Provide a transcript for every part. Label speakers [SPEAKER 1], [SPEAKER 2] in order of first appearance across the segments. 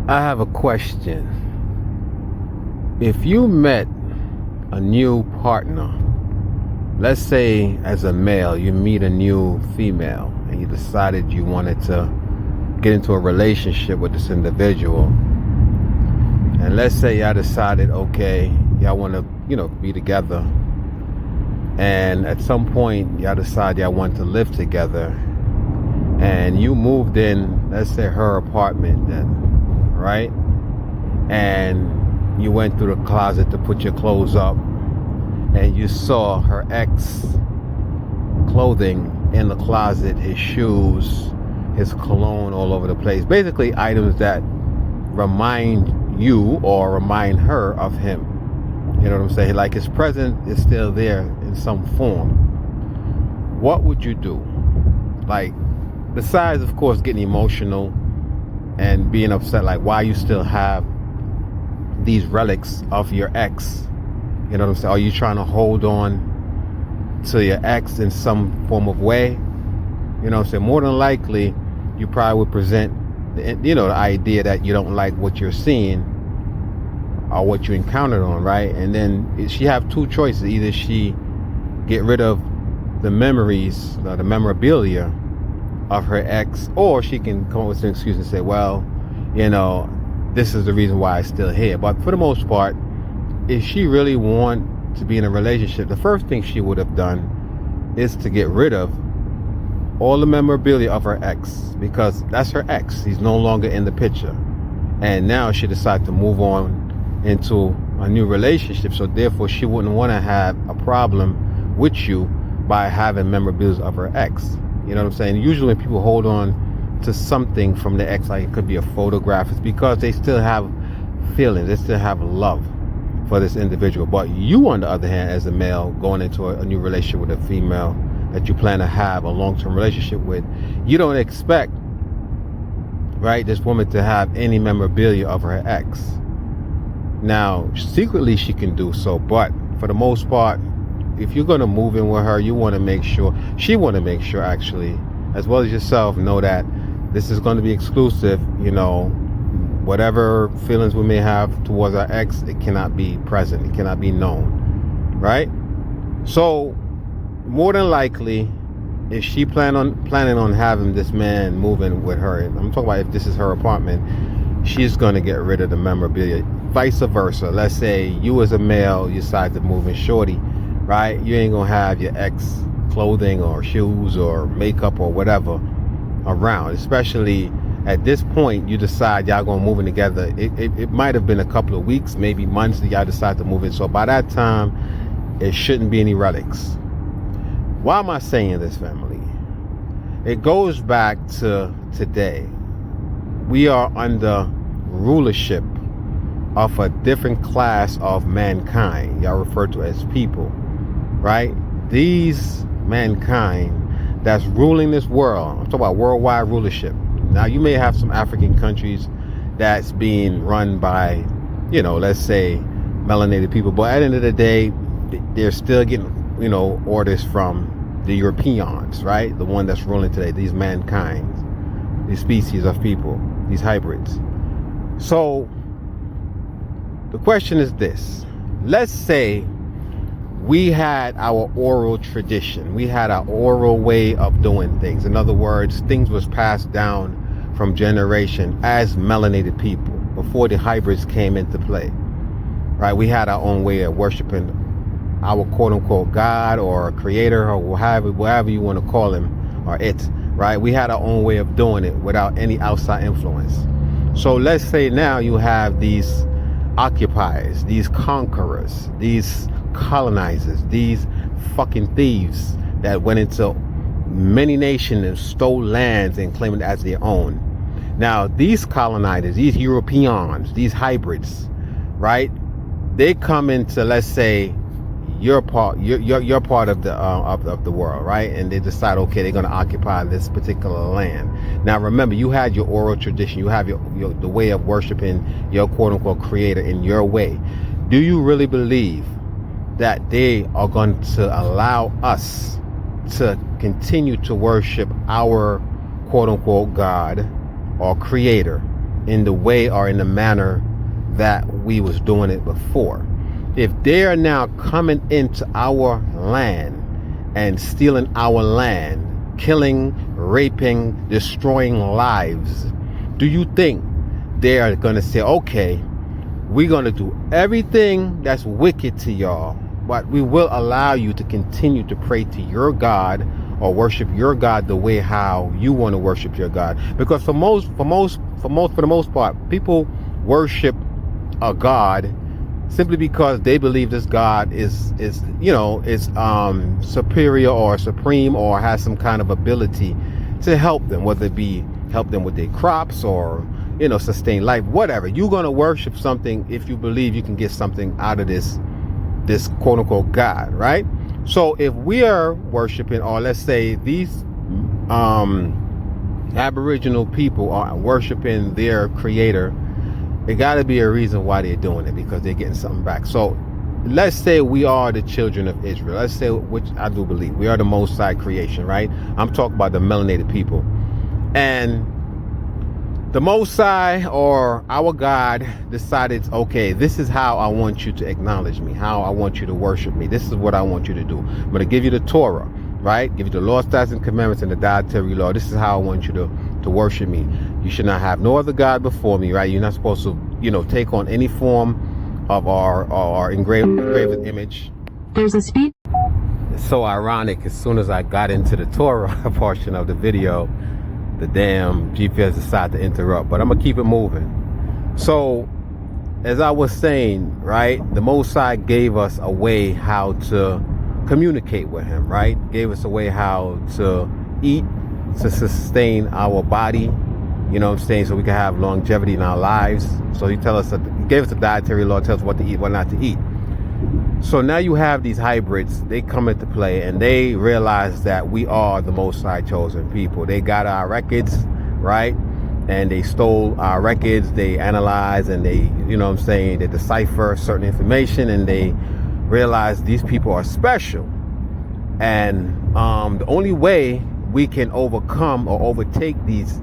[SPEAKER 1] I have a question. If you met a new partner, let's say as a male, you meet a new female and you decided you wanted to get into a relationship with this individual. And let's say y'all decided, okay, y'all want to, be together. And at some point, y'all decide y'all want to live together. And you moved in, let's say her apartment then, right? And you went through the closet to put your clothes up. And you saw her ex clothing in the closet, his shoes, his cologne all over the place. Basically items that remind you or remind her of him. You know what I'm saying? Like his presence is still there in some form. What would you do? Like, besides, of course, getting emotional and being upset, like why you still have these relics of your ex. You know what I'm saying? Are you trying to hold on to your ex in some form of way? You know what I'm saying? More than likely, you probably would present, the idea that you don't like what you're seeing or what you encountered on, right? And then she have two choices. Either she get rid of the memories, the memorabilia of her ex, or she can come up with an excuse and say, well, this is the reason why I'm still here. But for the most part, if she really want to be in a relationship, the first thing she would have done is to get rid of all the memorabilia of her ex, because that's her ex. He's no longer in the picture. And now she decided to move on into a new relationship. So therefore, she wouldn't want to have a problem with you by having memorabilia of her ex. You know what I'm saying? Usually when people hold on to something from the ex, like it could be a photograph, it's because they still have feelings. They still have love for this individual. But you, on the other hand, as a male going into a new relationship with a female that you plan to have a long-term relationship with, you don't expect, right, this woman to have any memorabilia of her ex. Now, secretly she can do so, but for the most part, if you're going to move in with her, she want to make sure actually, as well as yourself, know that this is going to be exclusive. Whatever feelings we may have towards our ex, it cannot be present. It cannot be known, right? So more than likely, if she planning on having this man move in with her, and I'm talking about if this is her apartment, she's going to get rid of the memorabilia. Vice versa. Let's say you as a male, you decide to move in shorty, right? You ain't going to have your ex clothing or shoes or makeup or whatever around. Especially at this point, you decide y'all going to move in together. It might have been a couple of weeks, maybe months that y'all decide to move in. So by that time, it shouldn't be any relics. Why am I saying this, family? It goes back to today. We are under rulership of a different class of mankind. Y'all refer to as people, right? These mankind that's ruling this world. I'm talking about worldwide rulership. Now, you may have some African countries that's being run by, let's say melanated people, but at the end of the day, they're still getting, orders from the Europeans, right? The one that's ruling today, these mankind, these species of people, these hybrids. So the question is this. Let's say we had our oral tradition. We had our oral way of doing things. In other words, things was passed down from generation as melanated people before the hybrids came into play, right? We had our own way of worshiping our quote-unquote God or creator or whatever you want to call him or it, right? We had our own way of doing it without any outside influence. So let's say now you have these occupiers, these conquerors, these colonizers, these fucking thieves that went into many nations and stole lands and claimed it as their own. Now, these colonizers, these Europeans, these hybrids, right? They come into, let's say, you're part of the world, right? And they decide, okay, they're going to occupy this particular land. Now, remember, you had your oral tradition. You have the way of worshiping your quote unquote creator in your way. Do you really believe that they are going to allow us to continue to worship our quote unquote God or creator in the way or in the manner that we was doing it before. If they are now coming into our land and stealing our land, killing, raping, destroying lives, do you think they are going to say, okay, we're going to do everything that's wicked to y'all, but we will allow you to continue to pray to your God or worship your God the way how you want to worship your God? Because for the most part, people worship a God simply because they believe this God is superior or supreme or has some kind of ability to help them, whether it be help them with their crops or sustain life, whatever. You're going to worship something if you believe you can get something out of this quote unquote God, right? So if we are worshiping, or let's say these Aboriginal people are worshiping their creator, it got to be a reason why they're doing it, because they're getting something back. So let's say we are the children of Israel. Let's say, which I do believe, we are the Most High creation, right? I'm talking about the melanated people. And the Most High, or our God, decided, okay, this is how I want you to acknowledge me, how I want you to worship me. This is what I want you to do. I'm going to give you the Torah, right? Give you the law, statutes, and commandments, and the dietary law. This is how I want you to worship me. You should not have no other God before me, right? You're not supposed to, take on any form of our engraved image.
[SPEAKER 2] There's a speed.
[SPEAKER 1] It's so ironic. As soon as I got into the Torah portion of the video, the damn GPS decided to interrupt, but I'm gonna keep it moving. So, as I was saying, right, the Most High gave us a way how to communicate with Him, right? Gave us a way how to eat, to sustain our body, so we can have longevity in our lives. So He gave us a dietary law, tells us what to eat, what not to eat. So now you have these hybrids, they come into play, and they realize that we are the Most High chosen people. They got our records, right? And they stole our records, they analyze, and they, they decipher certain information, and they realize these people are special. And the only way we can overcome or overtake these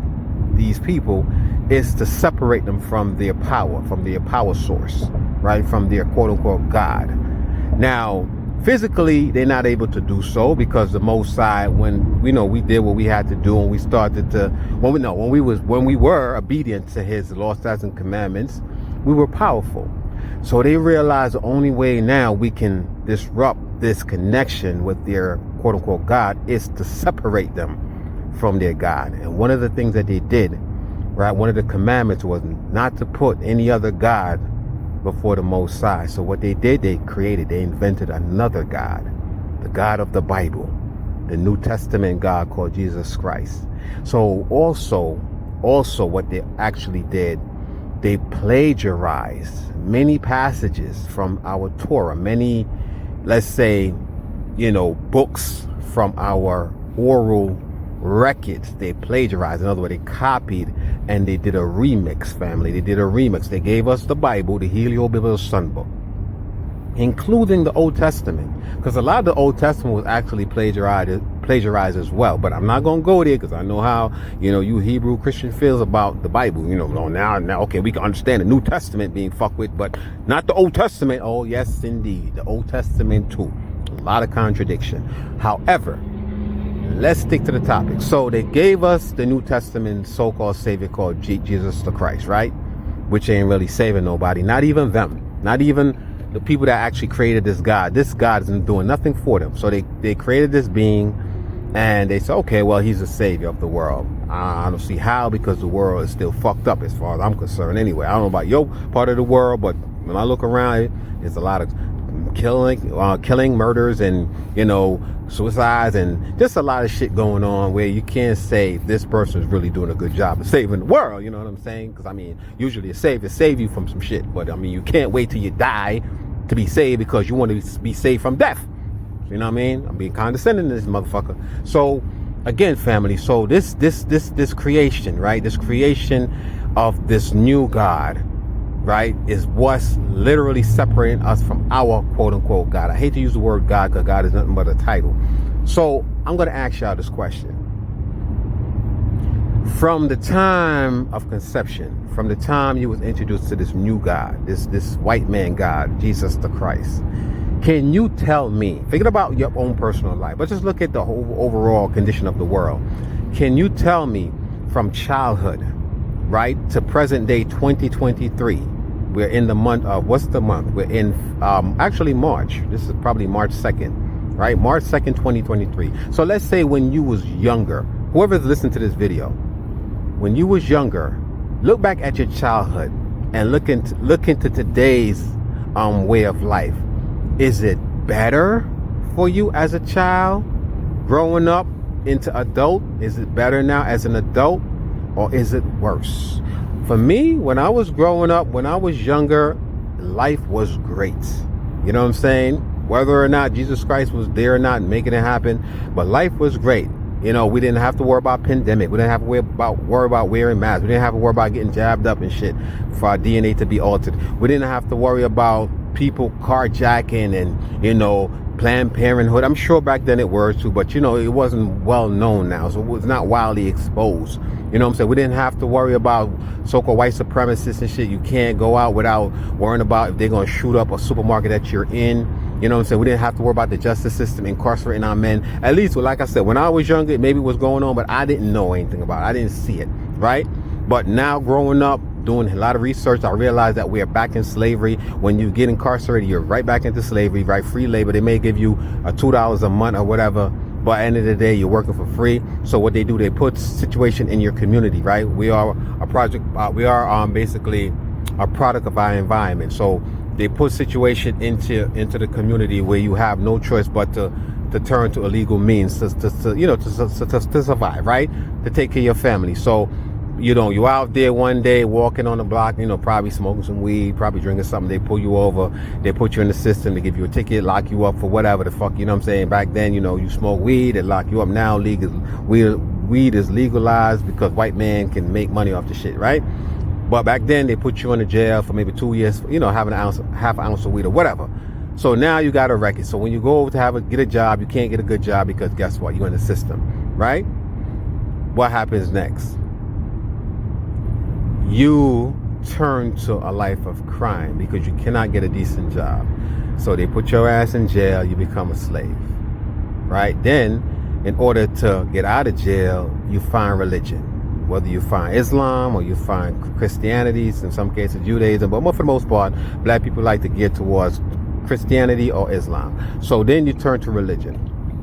[SPEAKER 1] people is to separate them from their power source, right? From their quote unquote God. Now, physically, they're not able to do so, because the Most High, when we did what we had to do, and we started to, when we were obedient to His law, statutes, and commandments, we were powerful. So they realize the only way now we can disrupt this connection with their quote unquote God is to separate them from their God. And one of the things that they did, right, one of the commandments was not to put any other God before the Most High. So what they did, they invented another God, the God of the Bible, the New Testament God called Jesus Christ. So also what they actually did, they plagiarized many passages from our Torah, many, let's say, books from our oral records. They plagiarized. In other words, they copied, and they did a remix, family. They did a remix. They gave us the Bible, the Helio-Biblical Sunbook, including the Old Testament, because a lot of the Old Testament was actually plagiarized as well. But I'm not going to go there, because I know how you Hebrew Christian feels about the Bible. Now okay, we can understand the New Testament being fucked with, but not the Old Testament. Oh yes, indeed, the Old Testament too. A lot of contradiction. However, let's stick to the topic. So they gave us the New Testament so-called Savior called Jesus the Christ, right? Which ain't really saving nobody, not even them, not even the people that actually created this God. This God isn't doing nothing for them. So they created this being, and they said, okay, well, He's the Savior of the world. I don't see how, because the world is still fucked up as far as I'm concerned anyway. I don't know about your part of the world, but when I look around, there's a lot of killing, murders, and suicides, and just a lot of shit going on where you can't say this person is really doing a good job of saving the world. You know what I'm saying? Because usually it's save you from some shit, but you can't wait till you die to be saved, because you want to be saved from death. You know what I mean? I'm being condescending to this motherfucker. So again, family, so this creation, right? This creation of this new God, right, is what's literally separating us from our quote unquote God. I hate to use the word God, because God is nothing but a title. So I'm going to ask y'all this question. From the time of conception, from the time you was introduced to this new God, this white man God, Jesus the Christ, can you tell me, forget about your own personal life, but just look at the whole overall condition of the world. Can you tell me from childhood, right, to present day 2023, we're in the month of, what's the month? We're in, actually March. This is probably March 2nd, right? March 2nd, 2023. So let's say when you was younger, whoever's listening to this video, when you was younger, look back at your childhood and look into today's way of life. Is it better for you as a child growing up into adult? Is it better now as an adult, or is it worse? For me, when I was growing up, when I was younger, life was great. You know what I'm saying? Whether or not Jesus Christ was there or not making it happen, but life was great. You know, we didn't have to worry about pandemic. We didn't have to worry about wearing masks. We didn't have to worry about getting jabbed up and shit for our DNA to be altered. We didn't have to worry about people carjacking and, you know, Planned Parenthood. I'm sure back then it was too, but, you know, it wasn't well known now, so it was not widely exposed. You know what I'm saying? We didn't have to worry about so-called white supremacists and shit. You can't go out without worrying about if they're going to shoot up a supermarket that you're in. You know what I'm saying? We didn't have to worry about the justice system incarcerating our men. At least, like I said, when I was younger, maybe it was going on, but I didn't know anything about it. I didn't see it, right? But now growing up, doing a lot of research, I realized that we are back in slavery. When you get incarcerated, you're right back into slavery, right? Free labor. They may give you $2 a month or whatever, but at the end of the day, you're working for free. So what they do, they put situation in your community, right? We are a project. We are basically a product of our environment. So they put situation into the community where you have no choice but to turn to illegal means to survive, right? To take care of your family. So, you know, you out there one day walking on the block, you know, probably smoking some weed, probably drinking something. They pull you over, they put you in the system, they give you a ticket, lock you up for whatever the fuck, you know what I'm saying? Back then, you know, you smoke weed, they lock you up. Now weed is legalized because white man can make money off the shit, right? But back then they put you in the jail for maybe 2 years, you know, having half an ounce of weed or whatever. So now you got a record. So when you go over to get a job, you can't get a good job because guess what? You're in the system, right? What happens next? You turn to a life of crime because you cannot get a decent job. So they put your ass in jail, you become a slave, right? Then, in order to get out of jail, you find religion. Whether you find Islam or you find Christianity, in some cases Judaism, but for the most part, black people like to get towards Christianity or Islam. So then you turn to religion.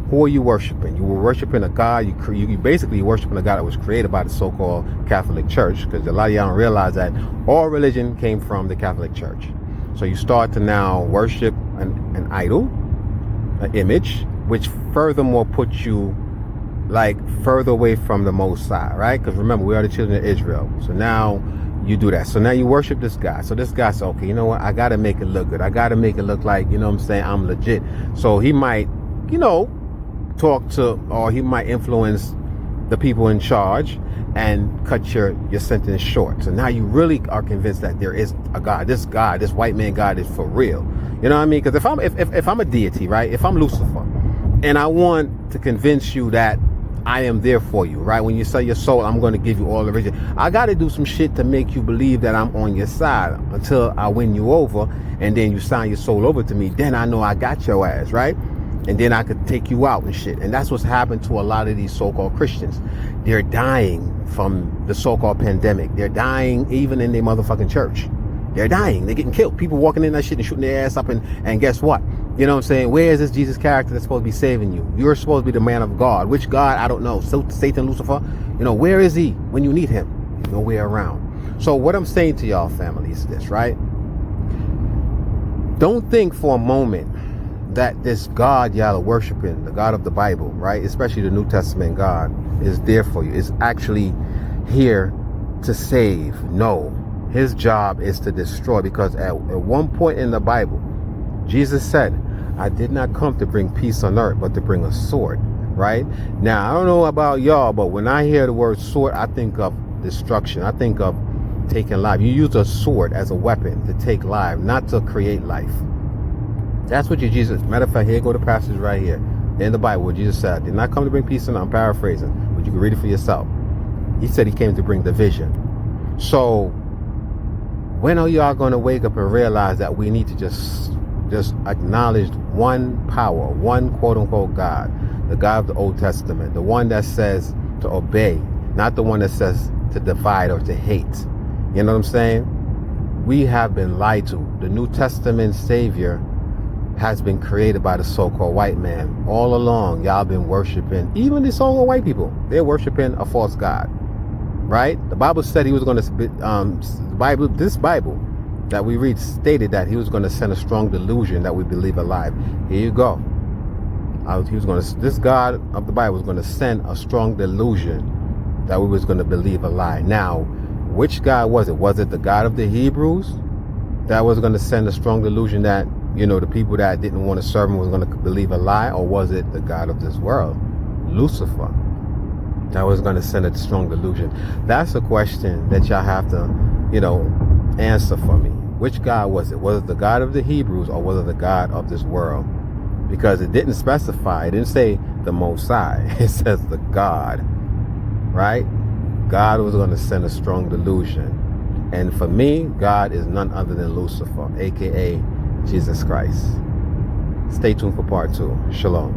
[SPEAKER 1] Who are you worshiping? You were worshiping a God. You basically worshiping a God that was created by the so-called Catholic Church, because a lot of y'all don't realize that all religion came from the Catholic Church. So you start to now worship an idol, an image, which furthermore puts you like further away from the Most High, right? Because remember, we are the children of Israel. So now you do that. So now you worship this guy. So this guy said, okay, you know what? I got to make it look good. I got to make it look like, you know what I'm saying, I'm legit. So he might, you know, talk to, or he might influence the people in charge and cut your sentence short. So now you really are convinced that there is a God. This God, this white man God is for real. You know what I mean? Because if I'm a deity, right? If I'm Lucifer, and I want to convince you that I am there for you, right? When you sell your soul, I'm going to give you all the riches. I got to do some shit to make you believe that I'm on your side until I win you over, and then you sign your soul over to me. Then I know I got your ass, right? And then I could take you out and shit. And that's what's happened to a lot of these so-called Christians. They're dying from the so-called pandemic. They're dying even in their motherfucking church. They're dying. They're getting killed. People walking in that shit and shooting their ass up. And guess what? You know what I'm saying? Where is this Jesus character that's supposed to be saving you? You're supposed to be the man of God. Which God? I don't know. So Satan, Lucifer? You know, where is he when you need him? He's nowhere around. So what I'm saying to y'all family is this, right? Don't think for a moment that this God y'all are worshiping, the God of the Bible, right? Especially the New Testament God, is there for you. It's actually here to save. No. His job is to destroy, because at one point in the Bible, Jesus said, I did not come to bring peace on earth, but to bring a sword, right? Now, I don't know about y'all, but when I hear the word sword, I think of destruction. I think of taking life. You use a sword as a weapon to take life, not to create life. That's what Jesus, matter of fact, here go the passage right here in the Bible where Jesus said, I did not come to bring peace on earth. I'm paraphrasing, but you can read it for yourself. He said he came to bring division. So when are y'all going to wake up and realize that we need to just acknowledge one power, one quote unquote God, the God of the Old Testament, the one that says to obey, not the one that says to divide or to hate. You know what I'm saying? We have been lied to. The New Testament Savior has been created by the so-called white man. All along, y'all been worshiping, even the so-called white people, they're worshiping a false God, right? The Bible said he was going to, this Bible that we read stated that he was going to send a strong delusion that we believe a lie. Here you go. This God of the Bible was going to send a strong delusion that we was going to believe a lie. Now, which God was it? Was it the God of the Hebrews that was going to send a strong delusion that, you know, the people that didn't want to serve him was going to believe a lie? Or was it the God of this world, Lucifer, that was going to send a strong delusion? That's a question that y'all have to, you know, answer for me. Which God was it? Was it the God of the Hebrews or was it the God of this world? Because it didn't specify. It didn't say the Most High. It says the God, right? God was going to send a strong delusion. And for me, God is none other than Lucifer, aka Jesus Christ. Stay tuned for part 2. Shalom.